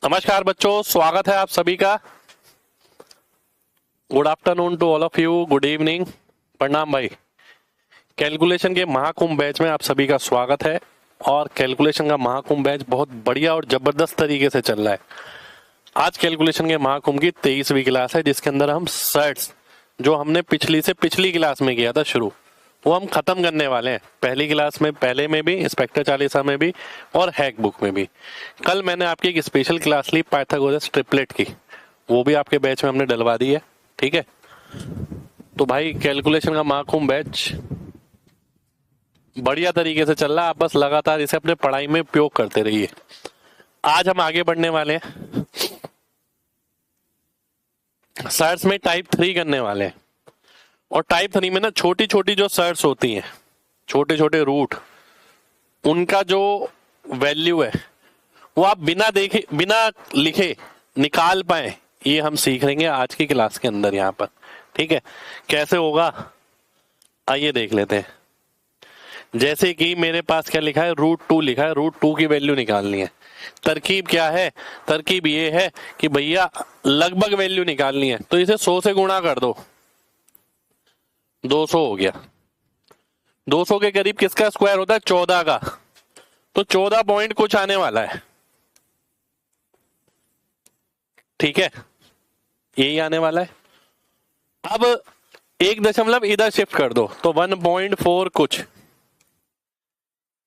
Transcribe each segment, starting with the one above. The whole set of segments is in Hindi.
नमस्कार बच्चों, स्वागत है आप सभी का। Good afternoon to all of you, good evening, प्रणाम भाई। कैलकुलेशन के महाकुंभ बैच में आप सभी का स्वागत है। और कैलकुलेशन का महाकुंभ बैच बहुत बढ़िया और जबरदस्त तरीके से चल रहा है। आज कैलकुलेशन के महाकुंभ की 23वीं क्लास है, जिसके अंदर हम सर्ट्स जो हमने पिछली से पिछली क्लास में किया था शुरू, वो हम खत्म करने वाले हैं। पहली क्लास में पहले में भी, इंस्पेक्टर चालीसा में भी और हैक बुक में भी। कल मैंने आपकी एक स्पेशल क्लास ली पाइथागोरस ट्रिपलेट की, वो भी आपके बैच में हमने डलवा दी है। ठीक है, तो भाई कैलकुलेशन का महाकुंभ बैच बढ़िया तरीके से चल रहा है। आप बस लगातार इसे अपने पढ़ाई में उपयोग करते रहिए। आज हम आगे बढ़ने वाले हैं, सर्ट्स में टाइप 3 करने वाले हैं। और टाइप 3 में ना छोटी छोटी जो सर्ट्स होती हैं, छोटे छोटे रूट, उनका जो वैल्यू है वो आप बिना देखे बिना लिखे निकाल पाए, ये हम सीख लेंगे आज की क्लास के अंदर यहाँ पर। ठीक है, कैसे होगा आइए देख लेते हैं। जैसे कि मेरे पास क्या लिखा है, √2 लिखा है, √2 की वैल्यू निकालनी है। तरकीब क्या है, तरकीब ये है कि भैया लगभग वैल्यू निकालनी है, तो इसे 100 से गुणा कर दो, 200 हो गया। 200 के करीब किसका स्क्वायर होता है, 14 का, तो 14 पॉइंट कुछ आने वाला है। ठीक है, यही आने वाला है। अब 1 दशमलव इधर शिफ्ट कर दो तो 1.4 कुछ,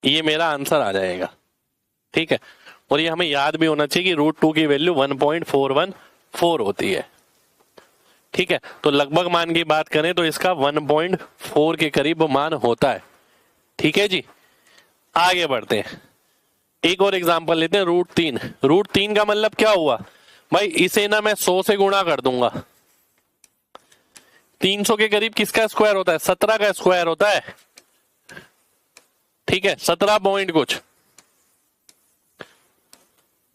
ये मेरा आंसर आ जाएगा। ठीक है, और ये हमें याद भी होना चाहिए कि √2 की वैल्यू 1.414 होती है। ठीक है, तो लगभग मान की बात करें तो इसका 1.4 के करीब मान होता है। ठीक है जी, आगे बढ़ते हैं। एक और एग्जांपल लेते हैं, √3। √3 का मतलब क्या हुआ भाई, इसे ना मैं 100 से गुणा कर दूंगा। 300 के करीब किसका स्क्वायर होता है, 17 का स्क्वायर होता है। ठीक है, 17 पॉइंट कुछ।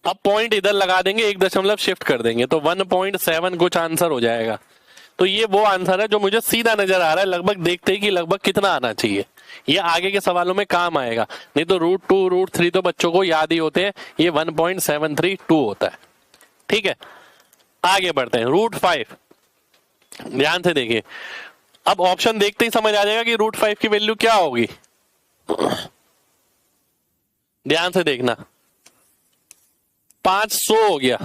अब पॉइंट इधर लगा देंगे, 1 दशमलव शिफ्ट कर देंगे तो 1.7 कुछ आंसर हो जाएगा। तो ये वो आंसर है जो मुझे सीधा नजर आ रहा है, लगभग देखते ही कि लगभग कितना आना चाहिए। ये आगे के सवालों में काम आएगा, नहीं तो √2 √3 तो बच्चों को याद ही होते हैं, ये 1.732 होता है। ठीक है, आगे बढ़ते हैं। √5, ध्यान से देखिए। अब ऑप्शन देखते ही समझ आ जाएगा कि √5 की वैल्यू क्या होगी। ध्यान से देखना, 500 हो गया।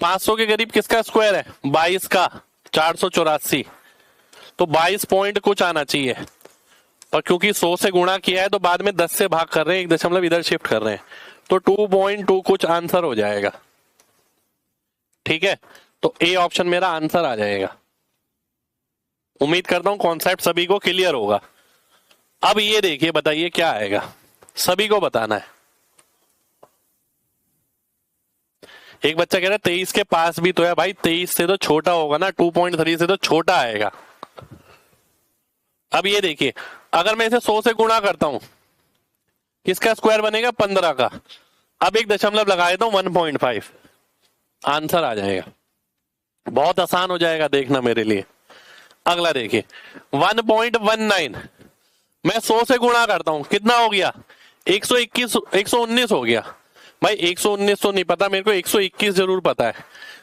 500 के करीब किसका स्क्वायर है, 22 का, 484, तो 22 पॉइंट कुछ आना चाहिए। पर क्योंकि 100 से गुणा किया है तो बाद में 10 से भाग कर रहे हैं, 1 दशमलव इधर शिफ्ट कर रहे हैं, तो 2.2 कुछ आंसर हो जाएगा। ठीक है, तो ए ऑप्शन मेरा आंसर आ जाएगा। उम्मीद करता हूं कॉन्सेप्ट सभी को क्लियर होगा। अब ये देखिए, बताइए क्या आएगा, सभी को बताना है। एक बच्चा कह रहा है 23 के पास भी तो है। भाई 23 से तो छोटा होगा ना, 2.3 से तो छोटा आएगा। अब ये देखिए, अगर मैं इसे 100 से गुणा करता हूं, किसका स्क्वायर बनेगा, 15 का। अब 1 दशमलव लगा देता हूं, 1.5, आंसर आ जाएगा। बहुत आसान हो जाएगा देखना मेरे लिए। अगला देखिए, 1.19, मैं 100 से गुणा करता हूं, कितना हो गया, 121, 119 हो गया। भाई 119 तो नहीं पता मेरे को, 121 जरूर पता है।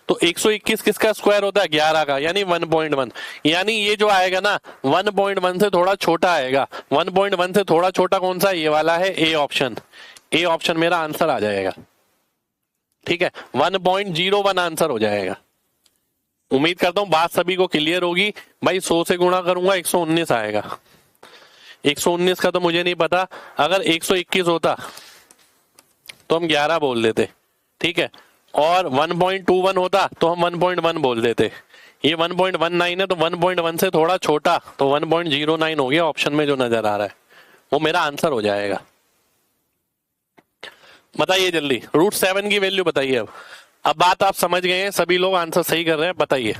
तो 121 किसका स्क्वायर होता है, 11 का, यानी 1.1। यानी ये जो आएगा ना 1.1 से थोड़ा छोटा आएगा। 1.1 से थोड़ा छोटा कौन सा, ये वाला है, ए ऑप्शन। ए ऑप्शन मेरा आंसर आ जाएगा। ठीक है, 1.01 आंसर हो जाएगा। उम्मीद करता हूं बात सभी को क्लियर होगी। भाई 100 से गुणा करूंगा 119 आएगा। 119 का तो मुझे नहीं पता, अगर 121 होता तो हम 11 बोल देते। ठीक है, और 1.21 होता तो हम 1.1 बोल देते। ये 1.19 है तो 1.1 से थोड़ा छोटा, तो 1.09 हो गया। ऑप्शन में जो नजर आ रहा है वो मेरा आंसर हो जाएगा। बताइए जल्दी, √7 की वैल्यू बताइए। अब बात आप समझ गए हैं, सभी लोग आंसर सही कर रहे हैं, बताइए।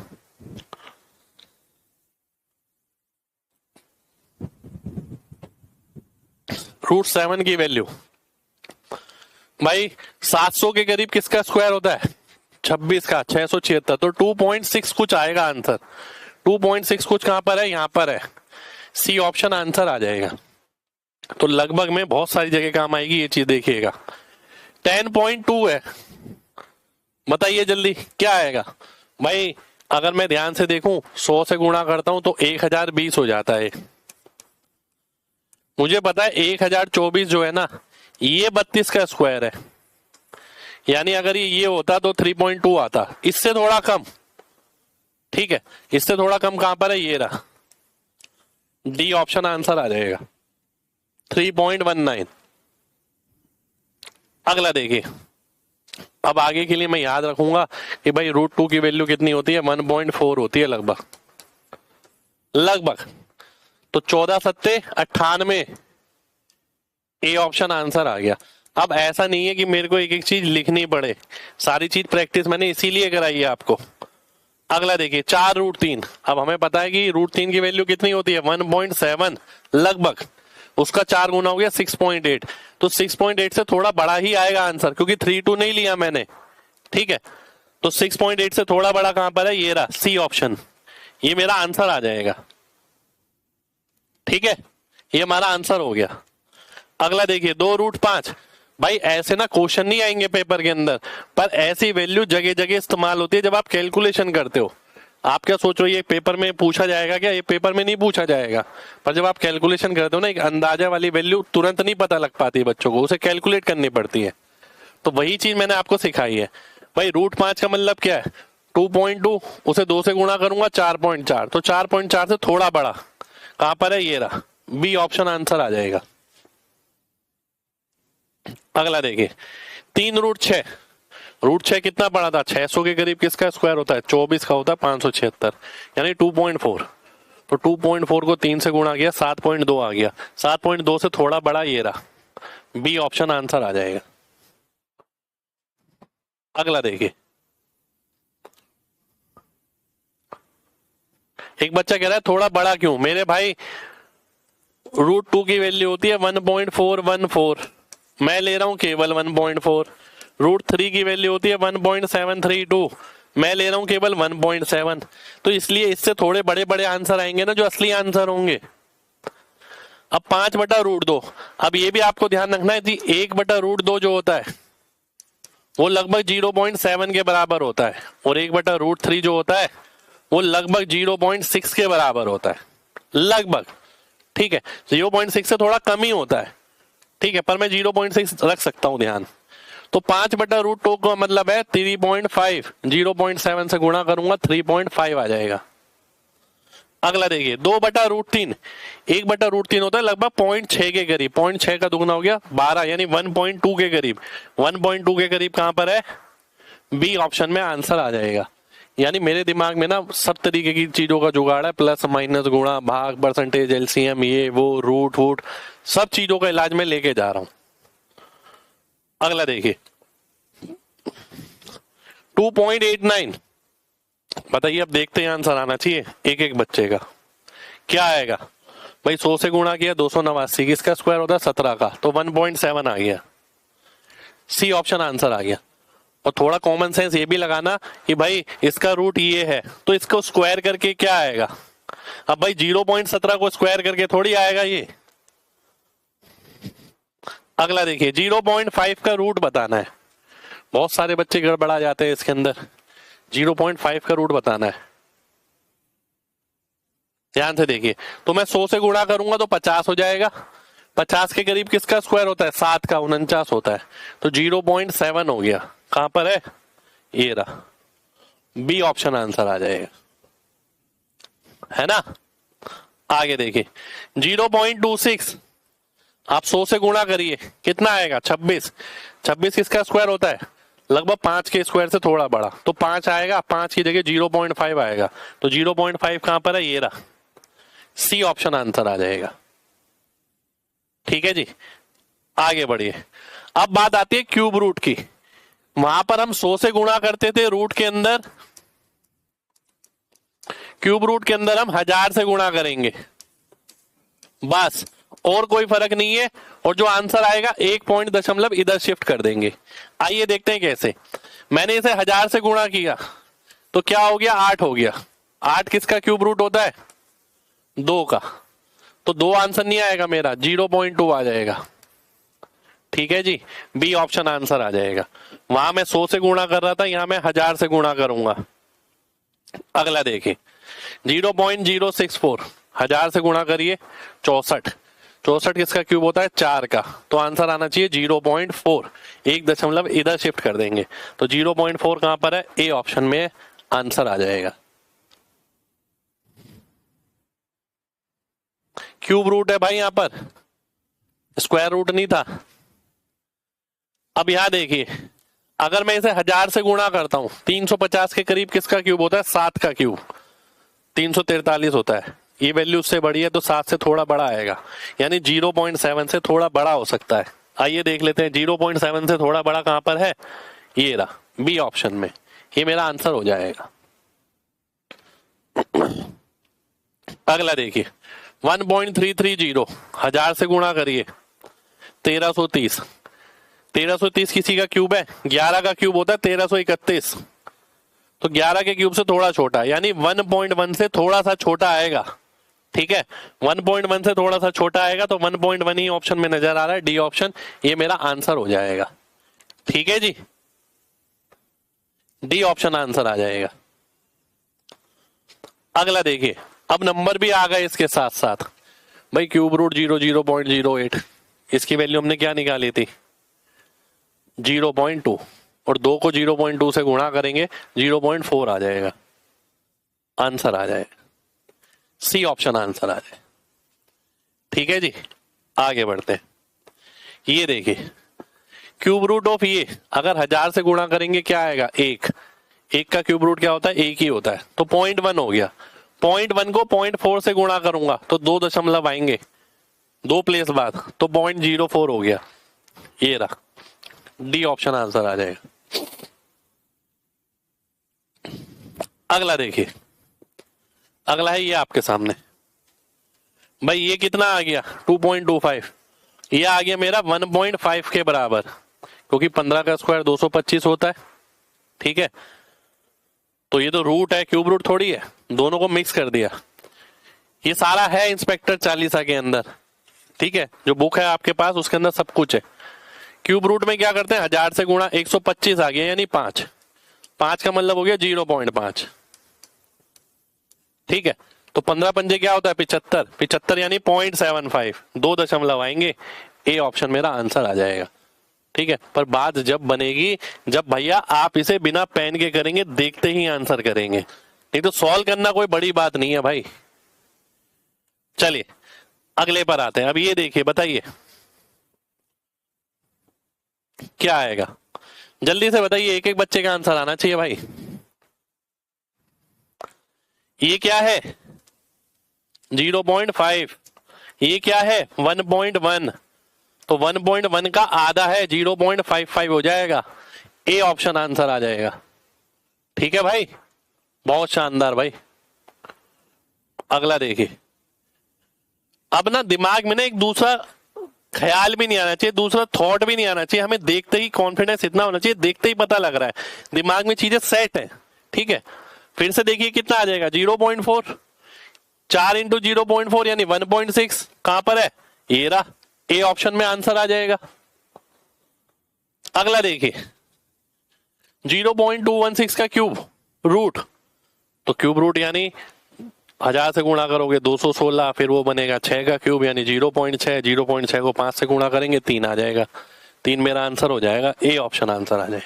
√7 की वैल्यू भाई 700 के करीब किसका स्क्वायर होता है, 26 का, 676, तो 2.6 कुछ आएगा आंसर। 2.6 कुछ कहां पर है, यहां पर है, सी ऑप्शन आंसर आ जाएगा। तो लगभग में बहुत सारी जगह काम आएगी ये चीज, देखिएगा। 10.2 है, बताइए जल्दी क्या आएगा भाई। अगर मैं ध्यान से देखूं 100 से गुणा करता हूं तो 1020 हो जाता है। मुझे पता है 1024 जो है ना ये 32 का स्क्वायर है, यानी अगर ये होता तो 3.2 आता, इससे थोड़ा कम। ठीक है, इससे थोड़ा कम कहां पर है, ये रहा, डी ऑप्शन आंसर आ जाएगा 3.19। अगला देखिए, अब आगे के लिए मैं याद रखूंगा कि भाई √2 की वैल्यू कितनी होती है, 1.4 होती है लगभग लगभग। तो 14 सत्ते 98, ए ऑप्शन आंसर आ गया। अब ऐसा नहीं है कि मेरे को एक एक चीज लिखनी पड़े, सारी चीज प्रैक्टिस मैंने इसीलिए कराई है आपको। अगला देखिए 4√3। अब हमें पता है कि √3 की वैल्यू कितनी होती है 1.7 लगभग, उसका 4 गुना हो गया 6.8। तो 6.8 से थोड़ा बड़ा ही आएगा आंसर, क्योंकि 3.2 नहीं लिया मैंने। ठीक है, तो 6.8 से थोड़ा बड़ा कहां पर है, ये रहा सी ऑप्शन, ये मेरा आंसर आ जाएगा। ठीक है, ये हमारा आंसर हो गया। अगला देखिए 2√5। भाई ऐसे ना क्वेश्चन नहीं आएंगे पेपर के अंदर, पर ऐसी वैल्यू जगह जगह इस्तेमाल होती है जब आप कैलकुलेशन करते हो। आप क्या सोच रहे हो ये पेपर में पूछा जाएगा क्या, ये पेपर में नहीं पूछा जाएगा, पर जब आप कैलकुलेशन करते हो ना एक अंदाजा वाली वैल्यू तुरंत नहीं पता लग पाती बच्चों को, उसे कैलकुलेट करनी पड़ती है। तो वही चीज मैंने आपको सिखाई है। भाई √5 का मतलब क्या है 2.2, उसे 2 से गुणा करूंगा 4.4, तो 4.4 से थोड़ा बड़ा कहां पर है, ये रहा, बी ऑप्शन आंसर आ जाएगा। अगला देखिए 3√6। √6 कितना पड़ा था, 600 के करीब किसका स्क्वायर होता है, 24 का होता है 576, यानी 2.4। तो 2.4 को 3 से गुणा किया 7.2 आ गया, 7.2 से थोड़ा बड़ा ये रहा, बी ऑप्शन आंसर आ जाएगा। अगला देखिए, एक बच्चा कह रहा है थोड़ा बड़ा क्यों, मेरे भाई √2 की वैल्यू होती है 1.414, मैं ले रहा हूं केवल 1.4। √3 की वैल्यू होती है 1.732, मैं ले रहा हूं केवल 1.7। तो इसलिए इससे थोड़े बड़े बड़े आंसर आएंगे ना, जो असली आंसर होंगे। अब 5/√2, अब ये भी आपको ध्यान रखना है कि 1/√2 जो होता है वो लगभग 0.7 के बराबर होता है, और 1/√3 जो होता है वो लगभग 0.6 के बराबर होता है लगभग। ठीक है, 0.6 से थोड़ा कम ही होता है। ठीक है, पर मैं 0.6 रख सकता हूं ध्यान। तो 5/√2 का मतलब है 3.5, 0.7 से गुणा करूंगा 3.5 आ जाएगा। अगला देखिए 2/√3, 1/√3 होता है लगभग 0.6 के करीब, 0.6 का दुगना हो गया 12, यानी 1.2 के करीब। 1.2 के करीब कहां पर है, बी ऑप्शन में आंसर आ जाएगा। यानी मेरे दिमाग में ना सब तरीके की चीजों का जुगाड़ है, प्लस माइनस गुणा भाग परसेंटेज एलसीएम ये वो रूट वूट सब चीजों का इलाज में लेके जा रहा हूं। अगला देखिए 2.89। बताइए, अब देखते हैं आंसर आना चाहिए एक एक बच्चे का क्या आएगा। भाई 100 से गुणा किया 289, किसका स्क्वायर होता है 17 का, तो 1.7 आ गया, सी ऑप्शन आंसर आ गया। और थोड़ा कॉमन सेंस ये भी लगाना कि भाई इसका रूट ये है तो इसको स्क्वायर करके क्या आएगा। अब भाई 0.17 को स्क्वायर करके थोड़ी आएगा ये। अगला देखिए 0.5 का रूट बताना है। बहुत सारे बच्चे गड़बड़ा जाते हैं इसके अंदर, 0.5 का रूट बताना है। ध्यान से देखिए, तो मैं 100 से गुणा करूंगा तो 50 हो जाएगा, 50 के करीब किसका स्क्वायर होता है 7 का, 49 होता है, तो 0.7 हो गया, कहां पर है ये रहा, बी ऑप्शन आंसर आ जाएगा, है ना। आगे देखिए 0.26, आप 100 से गुणा करिए कितना आएगा 26, 26 किसका स्क्वायर होता है लगभग 5 के स्क्वायर से थोड़ा बड़ा, तो 5 आएगा, 5 की जगह 0.5 आएगा, तो 0.5 कहां पर है ये रहा, सी ऑप्शन आंसर आ जाएगा। ठीक है जी, आगे बढ़िए। अब बात आती है क्यूब रूट की। वहां पर हम 100 से गुणा करते थे रूट के अंदर, क्यूब रूट के अंदर हम 1000 से गुणा करेंगे बस, और कोई फर्क नहीं है, और जो आंसर आएगा 1 पॉइंट दशमलव इधर शिफ्ट कर देंगे। आइए देखते हैं कैसे। मैंने इसे 1000 से गुणा किया तो क्या हो गया 8 हो गया, 8 किसका क्यूब रूट होता है 2 का, तो 2 आंसर नहीं आएगा मेरा, 0.2 आ जाएगा। ठीक है जी, बी ऑप्शन आंसर आ जाएगा। वहां मैं 100 से गुणा कर रहा था, यहां मैं 1000 से गुणा करूंगा। अगला देखिए 0.064, 1000 से गुणा करिए 64, 64 किसका क्यूब होता है 4 का, तो आंसर आना चाहिए 0.4, एक दशमलव इधर शिफ्ट कर देंगे तो 0.4 कहां पर है, ए ऑप्शन में आंसर आ जाएगा। क्यूब रूट है भाई, यहां पर स्क्वायर रूट नहीं था। अब यहां देखिए अगर मैं इसे 1000 से गुणा करता हूं, 350 के करीब किसका क्यूब होता है, 7 का क्यूब, 343 होता है, ये वैल्यू उससे बड़ी है तो 7 से थोड़ा बड़ा आएगा, यानी 0.7 से थोड़ा बड़ा हो सकता है। आइए देख लेते हैं 0.7 से थोड़ा बड़ा कहां पर है, ये रहा बी ऑप्शन में, ये मेरा आंसर हो जाएगा। अगला देखिए 1.330, 1000 से गुणा करिए 1330, 1330 किसी का क्यूब है, 11 का क्यूब होता है 1331, तो 11 के क्यूब से थोड़ा छोटा, यानी 1.1 से थोड़ा सा छोटा आएगा। ठीक है, 1.1 से थोड़ा सा छोटा आएगा तो 1.1 ही ऑप्शन में नजर आ रहा है, डी ऑप्शन, ये मेरा आंसर हो जाएगा। ठीक है जी, डी ऑप्शन आंसर आ जाएगा। अगला देखिए, अब नंबर भी आ गए इसके साथ साथ भाई, क्यूब रूट 0.08, इसकी वैल्यू हमने क्या निकाली थी 0.2, और 2 को 0.2 से गुणा करेंगे 0.4 आ जाएगा, आंसर आ जाएगा, सी ऑप्शन आंसर आ जाए। ठीक है जी, आगे बढ़ते हैं। ये देखिए क्यूब रूट ऑफ ये अगर 1000 से गुणा करेंगे क्या आएगा, 1, 1 का क्यूब रूट क्या होता है, 1 ही होता है, तो 0.1 हो गया। 0.1 को 0.4 से गुणा करूंगा तो 2 दशमलव आएंगे 2 प्लेस बाद, तो 0.04 हो गया, ये रहा, डी ऑप्शन आंसर आ जाएगा। अगला देखिए, अगला है ये आपके सामने भाई, ये कितना आ गया 2.25, ये आ गया मेरा 1.5 के बराबर, क्योंकि 15 का स्क्वायर 225 होता है। ठीक है, तो ये तो रूट है, क्यूब रूट थोड़ी है, दोनों को मिक्स कर दिया। ये सारा है इंस्पेक्टर चालीसा के अंदर, ठीक है, जो बुक है आपके पास उसके अंदर सब कुछ है। क्यूब रूट में क्या करते हैं, 1000 से गुणा 125 आ गया, यानी 5, 5 का मतलब हो गया 0.5। ठीक है, तो 15 पंजे क्या होता है 75, 75 यानी 0.75, 2 दशमलव आएंगे, ए ऑप्शन मेरा आंसर आ जाएगा। ठीक है, पर बात जब बनेगी जब भैया आप इसे बिना पेन के करेंगे, देखते ही आंसर करेंगे, नहीं तो सॉल्व करना कोई बड़ी बात नहीं है भाई। चलिए अगले पर आते हैं। अब ये देखिए, बताइए क्या आएगा, जल्दी से बताइए, एक एक बच्चे का आंसर आना चाहिए भाई। ये क्या है 0.5, ये क्या है 1.1, तो 1.1 का आधा है 0.55 हो जाएगा, ए ऑप्शन आंसर आ जाएगा। ठीक है भाई, बहुत शानदार भाई। अगला देखिए, अब ना दिमाग में ना एक दूसरा ख्याल भी नहीं आना चाहिए, दूसरा थॉट भी नहीं आना चाहिए, हमें देखते ही कॉन्फिडेंस इतना होना चाहिए, देखते ही पता लग रहा है दिमाग में चीजें सेट है। ठीक है, फिर से देखिए कितना आ जाएगा 0.4, 4 इंटू 0.4 यानी 1.6, कहां पर है, ये रहा, ए ऑप्शन में आंसर आ जाएगा। अगला देखिए 0.216 का क्यूब रूट, तो क्यूब रूट यानी 1000 से गुणा करोगे 216, फिर वो बनेगा 6 का क्यूब यानी 0.6, 0.6 को 5 से गुणा करेंगे 3 आ जाएगा, 3 मेरा आंसर हो जाएगा, ए ऑप्शन आंसर आ जाए।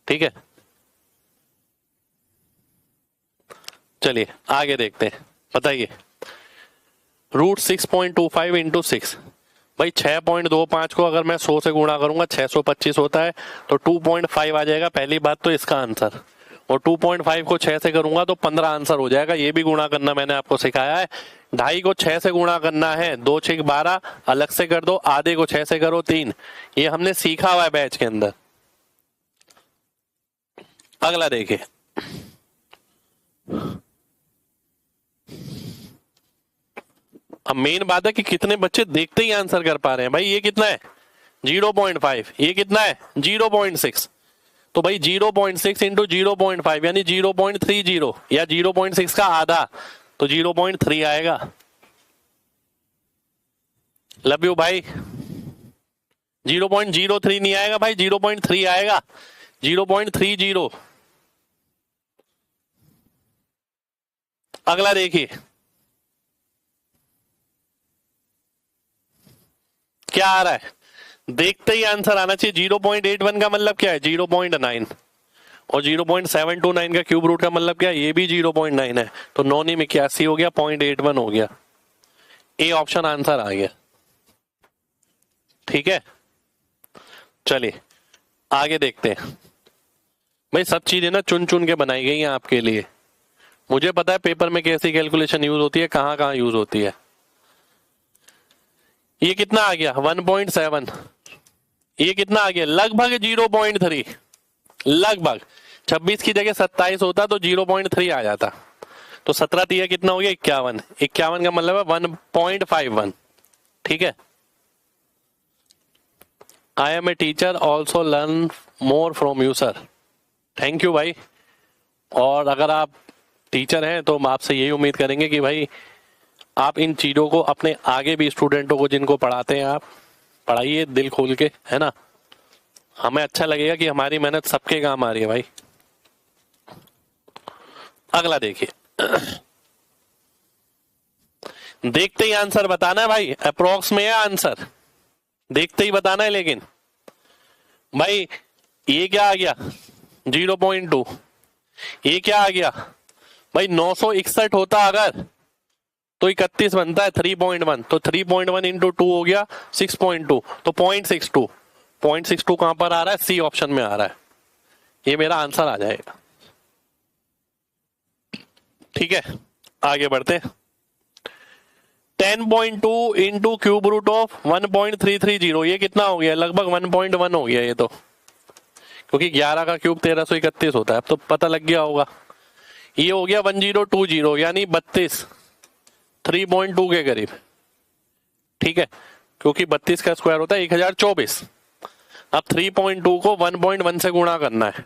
ठीक है, चलिए आगे देखते हैं। बताइए रूट 6.25 इंटू 6, भाई 6.25 को अगर मैं 100 से गुणा करूंगा 625 होता है, तो 2.5 आ जाएगा पहली बात तो इसका आंसर, और 2.5 को 6 से करूंगा तो 15 आंसर हो जाएगा। ये भी गुणा करना मैंने आपको सिखाया है, 2.5 को 6 से गुणा करना है, 2 6 12 अलग से कर दो, आधे को 6 से करो 3, ये हमने सीखा हुआ है बैच के अंदर। अगला देखिए, अब मेन बात है कि कितने बच्चे देखते ही आंसर कर पा रहे हैं। भाई ये कितना है 0.5, ये कितना है 0.6, तो भाई 0.6 इंटू 0.5 यानी 0.30 या 0.6 का आधा, तो 0.3 आएगा। लव यू भाई। 0.03 नहीं आएगा भाई, 0.3 आएगा, 0.30। अगला देखिए क्या आ रहा है, देखते ही आंसर आना चाहिए। 0.81 का मतलब क्या है, 0.9, और 0.729 का क्यूब रूट का मतलब क्या है, ये भी 0.9 है, तो 9 ही 81 हो गया, 0.81 हो गया। ए ऑप्शन आंसर आ गया। ठीक है, चलिए आगे देखते हैं। भाई सब चीजें ना चुन चुन के बनाई गई हैं आपके लिए। मुझे पता है पेपर में कैसी कैलकुलेशन यूज होती है, कहां कहां यूज होती है। ये कितना आ गया 1.7, ये कितना आ गया लगभग 0.3, लगभग 26 की जगह 27 होता तो 0.3 आ जाता, तो 17 तिया कितना हो गया 51, 51 का मतलब है 1.51। ठीक है, I am a teacher also learn more from you sir. Thank you भाई। और अगर आप टीचर हैं तो हम आपसे यही उम्मीद करेंगे कि भाई आप इन चीजों को अपने आगे भी स्टूडेंटों को जिनको पढ़ाते हैं आप पढ़ाइए दिल खोल के, है ना। हमें अच्छा लगेगा कि हमारी मेहनत सबके काम आ रही है भाई। अगला देखिए, देखते ही आंसर बताना है भाई, अप्रोक्स में है आंसर, देखते ही बताना है। लेकिन भाई ये क्या आ गया 0.2, ये क्या आ गया भाई 961 होता अगर तो 31 बनता है 3.1, तो 3.1 इंटू 2 हो गया 6.2, तो 0.62, 0.62 कहां पर आ रहा है, सी ऑप्शन में आ रहा है, ये मेरा आंसर आ जाएगा। ठीक है, आगे बढ़ते। 10.2 इंटू क्यूब रूट ऑफ 1.330, ये कितना हो गया लगभग 1.1 हो गया ये तो, क्योंकि 11 का क्यूब 1331 होता है, अब तो पता लग गया होगा। ये हो गया 1020 यानी 32, 3.2 के करीब। ठीक है, क्योंकि 32 का स्क्वायर होता है 1024। अब 3.2 को 1.1 से गुणा करना है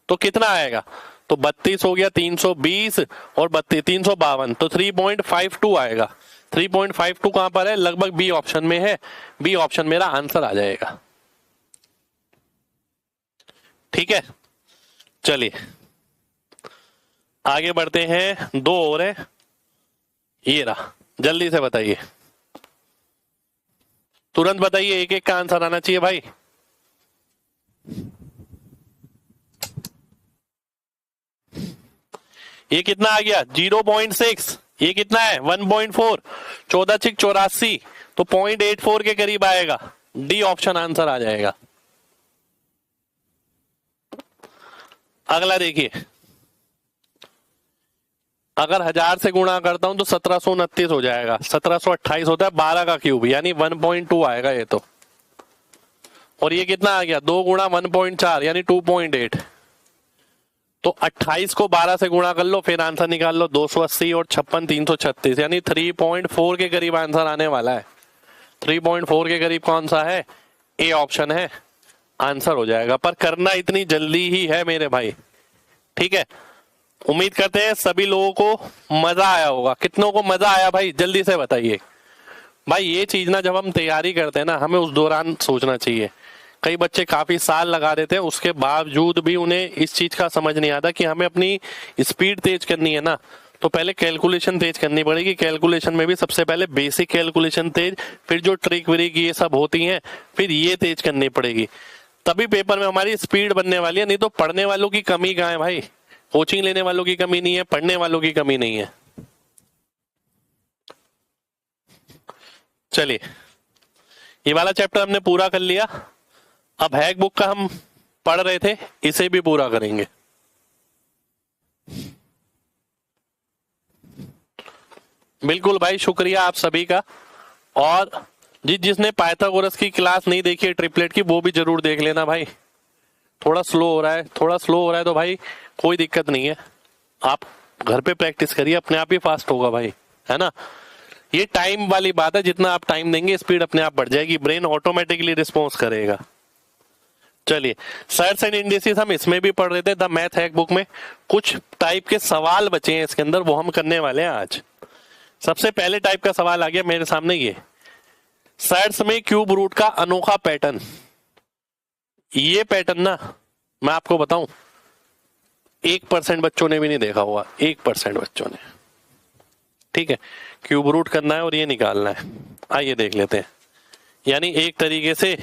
तो कितना आएगा, तो 32 हो गया 320 और 32 352, तो 3.52 आएगा। 3.52 कहां पर है, लगभग बी ऑप्शन में है, बी ऑप्शन मेरा आंसर आ जाएगा। ठीक है, चलिए आगे बढ़ते हैं, दो और है, ये रहा, जल्दी से बताइए, तुरंत बताइए, एक एक का आंसर आना चाहिए भाई। ये कितना आ गया 0.6, ये कितना है 1.4, 14 6 84, तो 0.84 के करीब आएगा, डी ऑप्शन आंसर आ जाएगा। अगला देखिए, अगर 1000 से गुणा करता हूं तो 1729 हो जाएगा, 1728 होता है 12 का क्यूब, यानी 1.2 आएगा ये तो। और ये कितना आ गया 2 गुणा 1.4 यानी 2.8, तो 28 को 12 से गुणा कर लो फिर आंसर निकाल लो, 280 और 56 336, यानी 3.4 के करीब आंसर आने वाला है। 3.4 के करीब कौन सा है, ए ऑप्शन है, आंसर हो जाएगा। पर करना इतनी जल्दी ही है मेरे भाई। ठीक है, उम्मीद करते हैं सभी लोगों को मजा आया होगा। कितनों को मजा आया भाई जल्दी से बताइए। भाई ये चीज ना जब हम तैयारी करते हैं ना हमें उस दौरान सोचना चाहिए। कई बच्चे काफी साल लगा देते हैं उसके बावजूद भी उन्हें इस चीज का समझ नहीं आता कि हमें अपनी स्पीड तेज करनी है ना, तो पहले कैलकुलेशन तेज करनी पड़ेगी। कैलकुलेशन में भी सबसे पहले बेसिक कैलकुलेशन तेज, फिर जो ट्रिक व्रिक ये सब होती हैं फिर ये तेज करनी पड़ेगी, तभी पेपर में हमारी स्पीड बनने वाली है। नहीं तो पढ़ने वालों की कमी कहाँ है भाई, कोचिंग लेने वालों की कमी नहीं है, पढ़ने वालों की कमी नहीं है। चलिए ये वाला चैप्टर हमने पूरा कर लिया, अब हैक बुक का हम पढ़ रहे थे, इसे भी पूरा करेंगे। बिल्कुल भाई, शुक्रिया आप सभी का। और जिसने पाइथागोरस की क्लास नहीं देखी है ट्रिपलेट की, वो भी जरूर देख लेना भाई। थोड़ा स्लो हो रहा है, थोड़ा स्लो हो रहा है तो भाई कोई दिक्कत नहीं है, आप घर पे प्रैक्टिस करिए, अपने आप ही फास्ट होगा भाई, है ना। ये टाइम वाली बात है, जितना आप टाइम देंगे स्पीड अपने आप बढ़ जाएगी, ब्रेन ऑटोमेटिकली रिस्पॉन्स करेगा। चलिए सर्च एंड इंडिसेस हम इसमें भी पढ़ रहे थे, द मैथ हैक बुक में कुछ टाइप के सवाल बचे हैं इसके अंदर, वो हम करने वाले हैं आज। सबसे पहले टाइप का सवाल आ गया मेरे सामने, ये सेट्स में क्यूब रूट का अनोखा पैटर्न, ये पैटर्न ना मैं आपको बताऊं 1% बच्चों ने भी नहीं देखा होगा, 1% बच्चों ने। ठीक है, क्यूब रूट करना है और ये निकालना है। आइए देख लेते हैं। यानी एक तरीके से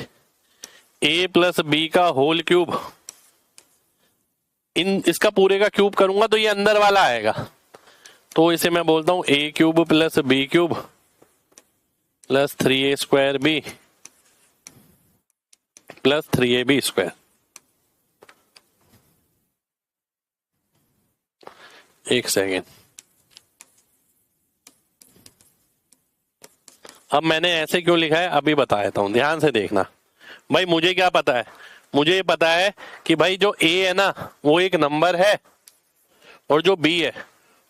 a प्लस बी का होल क्यूब, इसका पूरे का क्यूब करूंगा तो ये अंदर वाला आएगा, तो इसे मैं बोलता हूं a cube plus B cube plus 3a square B plus 3ab square. एक सेकेंड, अब मैंने ऐसे क्यों लिखा है अभी बता देता हूं, ध्यान से देखना। भाई मुझे क्या पता है, मुझे ये पता है कि भाई जो a है ना वो एक नंबर है और जो b है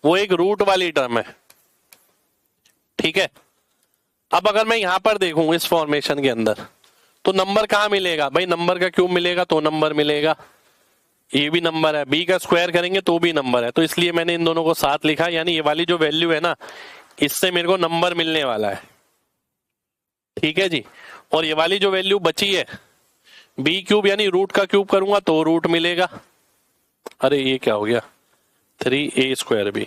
वो एक रूट वाली टर्म है। ठीक है, अब अगर मैं यहां पर देखूं इस फॉर्मेशन के अंदर तो नंबर कहां मिलेगा, भाई नंबर का क्यूब मिलेगा तो नंबर मिलेगा, ये भी नंबर है, b का स्क्वायर करेंगे तो भी नंबर है, तो इसलिए मैंने इन दोनों को साथ लिखा। यानी ये वाली जो वैल्यू है ना इससे मेरे को नंबर मिलने वाला है। ठीक है जी, और ये वाली जो वैल्यू बची है बी क्यूब यानी रूट का क्यूब करूंगा तो रूट मिलेगा। अरे ये क्या हो गया, 3a स्क्वायर बी,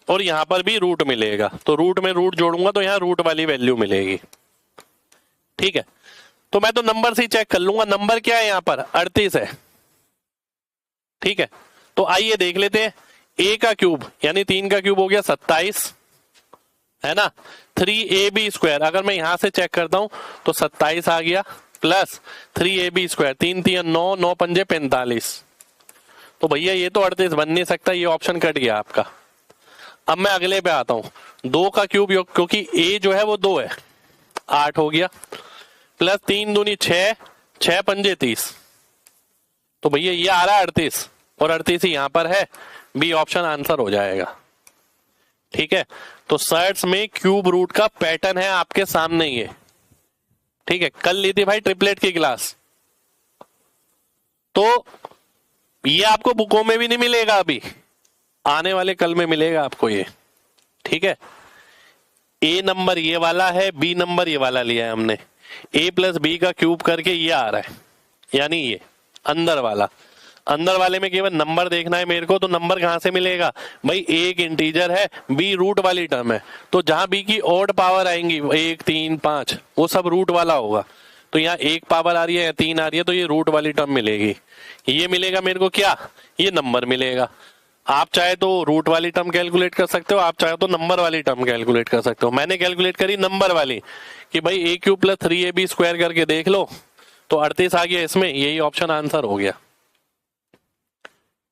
और यहां पर भी रूट मिलेगा, तो रूट में रूट जोड़ूंगा तो यहां रूट वाली वैल्यू मिलेगी। ठीक है, तो मैं तो नंबर से ही चेक कर लूंगा, नंबर क्या है यहां पर 38 है। ठीक है, तो आइए देख लेते हैं। a का क्यूब यानी 3 का क्यूब हो गया 27 है ना, 3ab स्क्वायर अगर मैं यहां से चेक करता हूं तो 27 आ गया प्लस 3ab स्क्वायर, 3 3 9 9 पंजे 45। तो भैया ये तो 38 बन नहीं सकता, ये ऑप्शन कट गया आपका। अब मैं अगले पे आता हूं, 2 का क्यूब क्योंकि a जो है वो 2 है, 8 हो गया प्लस 3 दूनी 6 6 पंजे 30। तो भैया ये आ रहा है 38 और 38 ही यहां पर है, बी ऑप्शन आंसर हो जाएगा। ठीक है, तो सेट्स में क्यूब रूट का पैटर्न है आपके सामने ये। ठीक है, कल ली थी भाई ट्रिपलेट की क्लास, तो ये आपको बुकों में भी नहीं मिलेगा, अभी आने वाले कल में मिलेगा आपको ये। ठीक है, ए नंबर ये वाला है, बी नंबर ये वाला लिया है हमने, a प्लस बी का क्यूब करके ये आ रहा है, यानी ये अंदर वाला। अंदर वाले में केवल नंबर देखना है मेरे को, तो नंबर कहां से मिलेगा भाई, a एक इंटीजर है, b रूट वाली टर्म है, तो जहां b की ऑड पावर आएंगी 1 3 5 वो सब रूट वाला होगा। तो यहाँ 1 पावर आ रही है या 3 आ रही है तो ये रूट वाली टर्म मिलेगी। ये मिलेगा मेरे को क्या, ये नंबर मिलेगा। आप चाहे तो रूट वाली टर्म कैलकुलेट कर सकते हो, आप चाहे तो नंबर वाली टर्म कैलकुलेट कर सकते हो। मैंने कैलकुलेट करी नंबर वाली कि भाई a cube plus 3ab square करके देख लो, तो 38 आ गया इसमें, यही ऑप्शन आंसर हो गया।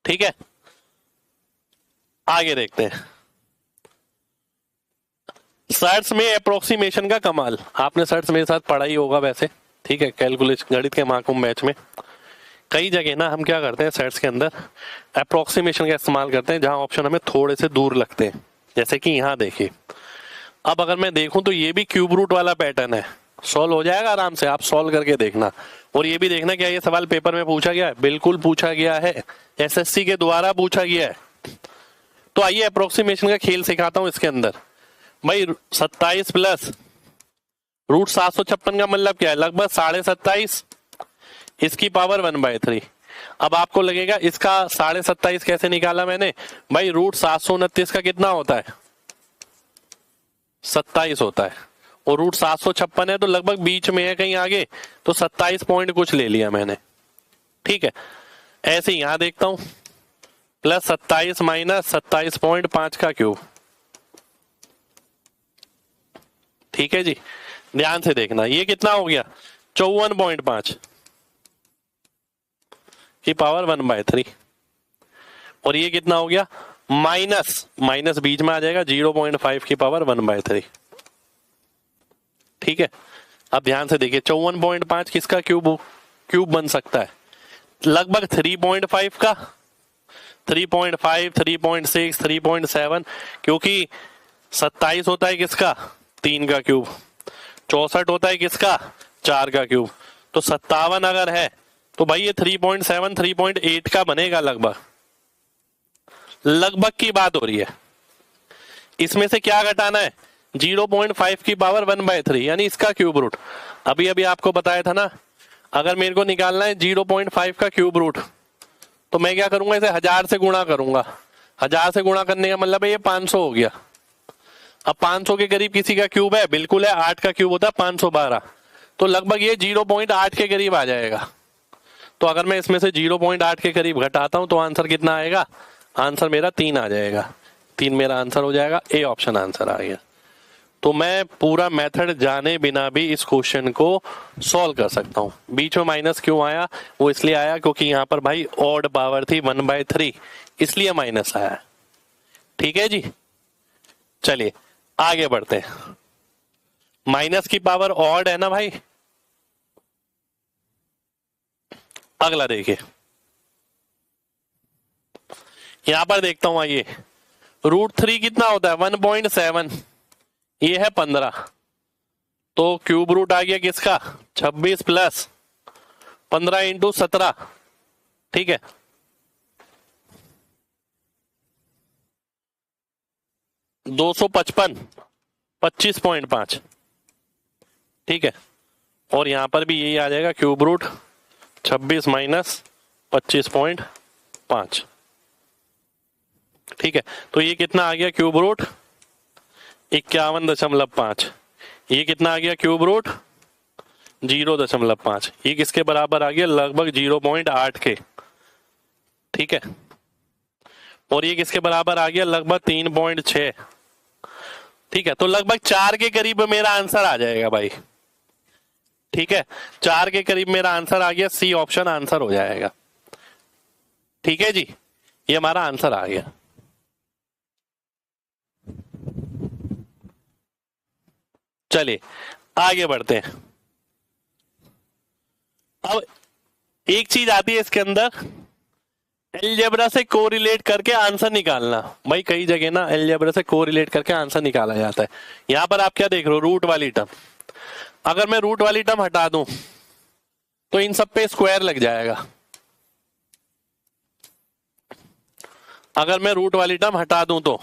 ठीक है, आगे देखते हैं। सर्ट्स में अप्रोक्सीमेशन का कमाल, आपने सर्ट्स मेरे साथ पढ़ा ही होगा वैसे। ठीक है, कैलकुलेशन गणित के महाकुंभ बैच में कई जगह ना हम क्या करते हैं, सेट्स के अंदर अप्रोक्सीमेशन का इस्तेमाल करते हैं, जहां ऑप्शन हमें थोड़े से दूर लगते हैं। जैसे कि यहां देखिए, अब अगर मैं देखूं तो ये भी क्यूब रूट वाला पैटर्न है, सॉल्व हो जाएगा आराम से, आप सॉल्व करके देखना। और ये भी देखना क्या ये सवाल पेपर में पूछा गया है, बिल्कुल पूछा गया है, एसएससी के द्वारा पूछा गया है। तो आइए अप्रोक्सीमेशन का खेल सिखाता हूं इसके अंदर। भाई 27 प्लस रूट 756 का मतलब क्या है, लगभग 27.5, इसकी पावर 1/3। अब आपको लगेगा इसका 27.5 कैसे निकाला मैंने, भाई रूट 729 का कितना होता है 27 होता है, और रूट 756 है तो लगभग बीच में है कहीं आगे, तो 27 पॉइंट कुछ ले लिया मैंने। ठीक है, ऐसे ही यहां देखता हूं, प्लस 27 माइनस 27.5 का क्यूब। ठीक है जी, ध्यान से देखना, ये कितना हो गया 54.5 की पावर 1/3, और ये कितना हो गया माइनस माइनस बीच में आ जाएगा 0.5 की पावर 1/3। ठीक है, अब ध्यान से देखिए 54.5 किसका क्यूब बन सकता है, लगभग 3.5 का, 3.5 3.6 3.7, क्योंकि 27 होता है किसका 3 का क्यूब, 64 होता है किसका 4 का क्यूब, तो 57 अगर है तो भाई ये 3.7 3.8 का बनेगा, लगभग की बात हो रही है। इसमें से क्या घटाना है, 0.5 की पावर 1/3 यानी इसका क्यूब रूट। अभी अभी आपको बताया था ना, अगर मेरे को निकालना है 0.5 का क्यूब रूट तो मैं क्या करूंगा, इसे 1000 से गुणा करूंगा। 1000 से गुणा करने का मतलब है ये 500 हो गया। अब 500 के करीब किसी का क्यूब है, बिल्कुल है, 8 का क्यूब होता है 512, तो लगभग ये 0.8 के करीब आ जाएगा। तो अगर मैं इसमें से 0.8 के करीब घटाता हूं तो आंसर कितना आएगा, आंसर मेरा 3 आ जाएगा। 3 मेरा आंसर हो जाएगा, ए ऑप्शन आंसर आ गया। तो मैं पूरा मेथड जाने बिना भी इस क्वेश्चन को सॉल्व कर सकता हूं। बीच में माइनस क्यों आया, वो इसलिए आया क्योंकि यहां पर भाई ऑड पावर थी 1/3, इसलिए माइनस आया। ठीक है जी, चलिए आगे बढ़ते हैं। माइनस की पावर ऑड है ना भाई। अगला देखिए, यहां पर देखता हूं, आइए √3 कितना होता है 1.7, ये है 15, तो क्यूब रूट आ गया किसका 26 प्लस 15 इंटू 17, ठीक है, 255, 25.5, ठीक है। और यहां पर भी यही आ जाएगा क्यूब रूट 26 माइनस 25.5, ठीक है। तो ये कितना आ गया क्यूब रूट 51.5, ये कितना आ गया क्यूब रूट 0.5, ये किसके बराबर आ गया लगभग 0.8 के, ठीक है। और ये किसके बराबर आ गया लगभग 3.6, ठीक है। तो लगभग 4 के करीब मेरा आंसर आ जाएगा भाई, ठीक है। 4 के करीब मेरा आंसर आ गया, सी ऑप्शन आंसर हो जाएगा। ठीक है जी, ये हमारा आंसर आ गया। चलिए आगे बढ़ते हैं। अब एक चीज आती है इसके अंदर, अलजेब्रा से कोरिलेट करके आंसर निकालना। भाई कई जगह ना अलजेब्रा से कोरिलेट करके आंसर निकाला जाता है। यहां पर आप क्या देख रहे हो, रूट वाली टर्म। अगर मैं रूट वाली टर्म हटा दूं तो इन सब पे स्क्वायर लग जाएगा। अगर मैं रूट वाली टर्म हटा दूं तो